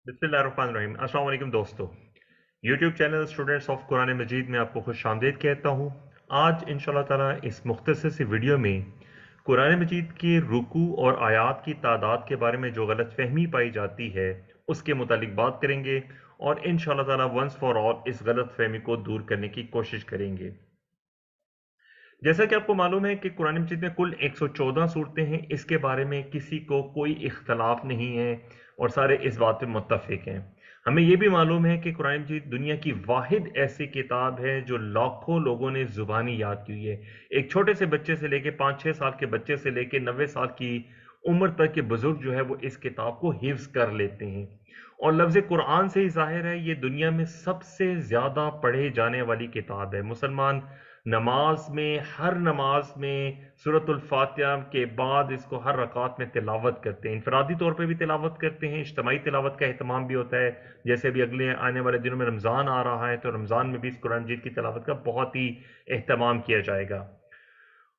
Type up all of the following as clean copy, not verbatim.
बिस्मिल्लाहिर्रहमानिर्रहीम। अस्सलाम वालेकुम दोस्तों। YouTube channel students of Quran Majeed में आपको खुश आमदीद कहता हूँ। आज इंशाल्लाह ताला इस मुख्तसर सी वीडियो में कुरान मजीद के रुकू और आयात की तादाद के बारे में जो गलत फहमी पाई जाती है उसके मुतालिक बात करेंगे और इंशाल्लाह ताला वंस फॉर ऑल इस गलत फहमी को दूर करने की कोशिश करेंगे। जैसा कि आपको मालूम है कि कुरान मजीद में कुल 114 सूरतें हैं। इसके बारे में किसी को कोई इख्तलाफ नहीं है और सारे इस बात पे मुत्तफिक हैं। हमें यह भी मालूम है कि कुरान मजीद दुनिया की वाहिद ऐसी किताब है जो लाखों लोगों ने जुबानी याद की है। एक छोटे से बच्चे से लेके 5-6 साल के बच्चे से लेके 90 साल की उम्र तक के बुजुर्ग जो है वो इस किताब को हिफ्ज कर लेते हैं। और लफ्ज़ कुरान से ही जाहिर है ये दुनिया में सबसे ज़्यादा पढ़े जाने वाली किताब है। मुसलमान नमाज में, हर नमाज में सूरतुल फातिहा के बाद इसको हर रकात में तिलावत करते हैं। इनफरादी तौर पे भी तिलावत करते हैं, इज्तिमाई तिलावत का एहतमाम भी होता है। जैसे अभी अगले आने वाले दिनों में रमज़ान आ रहा है तो रमज़ान में भी इस कुरान मजीद की तिलावत का बहुत ही एहतमाम किया जाएगा।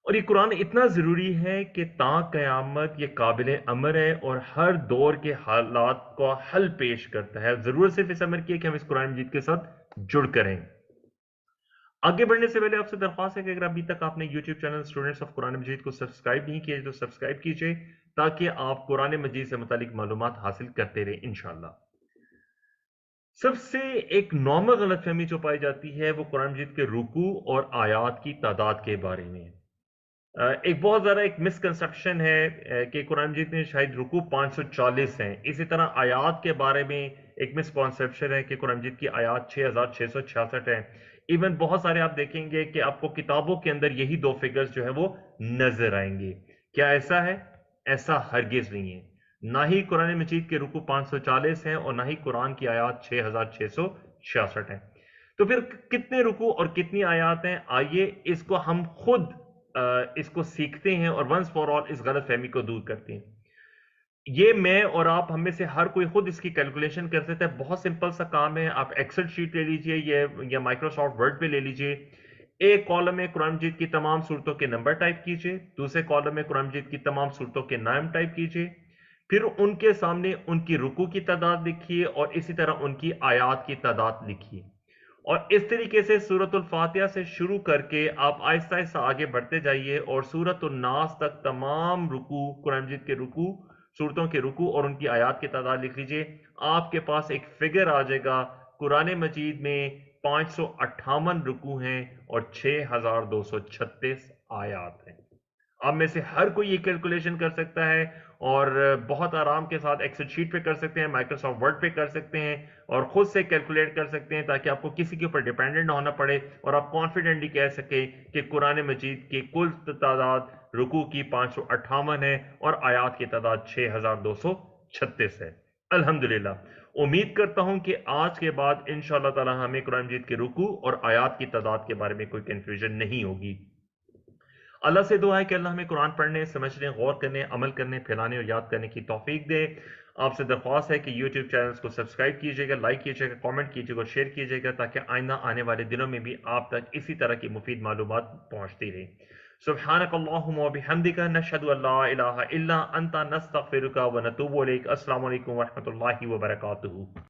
और ये कुरान इतना ज़रूरी है कि ता क़यामत ये काबिल अमर है और हर दौर के हालात का हल पेश करता है। ज़रूरत सिर्फ इस अमर की है कि हम इस कुरान मजीद के साथ जुड़ करें। आगे बढ़ने से पहले आपसे दरख्वास्त है कि अगर अभी तक आपने YouTube channel students of Quran Majeed को सब्सक्राइब नहीं किया तो सब्सक्राइब कीजिए ताकि आप कुरान मजीद से मुतालिक मालूमात हासिल करते रहे इंशाल्लाह। सबसे एक नॉर्मल गलतफहमी जो पाई जाती है वो कुरान मजीद के रुकू और आयात की तादाद के बारे में। एक बहुत ज़्यादा एक मिसकंसेप्शन है कि कुरान मजीद में शायद रुकू 540 हैं। इसी तरह आयात के बारे में एक मिसकंसेप्शन है कि कुरान मजीद की आयात 6666 हैं। इवन बहुत सारे आप देखेंगे कि आपको किताबों के अंदर यही दो फिगर्स जो है वो नजर आएंगे। क्या ऐसा है? ऐसा हरगिज नहीं है। ना ही कुरान मजीद के रुकू 540 हैं और ना ही कुरान की आयात 6666 हैं। तो फिर कितने रुकू और कितनी आयात हैं? आइए इसको हम खुद इसको सीखते हैं और वंस फॉर ऑल इस गलत फहमी को दूर करते हैं। ये मैं और आप हम में से हर कोई खुद इसकी कैलकुलेशन कर सकता है। बहुत सिंपल सा काम है। आप एक्सेल शीट ले लीजिए या माइक्रोसॉफ्ट वर्ड पे ले लीजिए। एक कॉलम में कुरान मजीद की तमाम सूरतों के नंबर टाइप कीजिए, दूसरे कॉलम में कुरान मजीद की तमाम सूरतों के नाम टाइप कीजिए, फिर उनके सामने उनकी रुकू की तादाद लिखिए और इसी तरह उनकी आयात की तादाद लिखिए। और इस तरीके से सूरतुल फातिहा से शुरू करके आप आहिस्ता आहिस्ता आगे बढ़ते जाइए और सूरतुल नास तक तमाम रुकू, कुरान मजीद के रुकू, सूरतों के रुकू और उनकी आयात की तादाद लिख लीजिए। आपके पास एक फिगर आ जाएगा। कुरान मजीद में 558 रुकू हैं और 6236 आयात हैं। आप में से हर कोई ये कैलकुलेशन कर सकता है और बहुत आराम के साथ एक्सेल शीट पे कर सकते हैं, माइक्रोसॉफ्ट वर्ड पे कर सकते हैं और खुद से कैलकुलेट कर सकते हैं ताकि आपको किसी के ऊपर डिपेंडेंट ना होना पड़े और आप कॉन्फिडेंटली कह सके कि कुरान मजीद की कुल तादाद रुकू की 558 है और आयात की तादाद 6236 है। अल्हम्दुलिल्लाह। उम्मीद करता हूं कि आज के बाद इंशाअल्लाह ताला हमें कुरान मजीद के रुकू और आयात की तादाद के बारे में कोई कंफ्यूजन नहीं होगी। अल्लाह से दुआ है कि अल्लाह हमें कुरान पढ़ने, समझने, गौर करने, अमल करने, फैलाने और याद करने की तौफीक दे। आपसे दरख्वास्त है कि यूट्यूब चैनल्स को सब्सक्राइब कीजिएगा, लाइक कीजिएगा, कमेंट कीजिएगा और शेयर कीजिएगा ताकि आइंदा आने वाले दिनों में भी आप तक इसी तरह की मुफीद मालूमात पहुंचती रही। सुब्हानक अल्लाहुम्मा व बिहम्दिका नशहदु अल्ला इलाहा इल्ला अंता नस्तगफिरुका व नतूबु इलैक। अस्सलामु अलैकुम व रहमतुल्लाहि व बरकातुहू।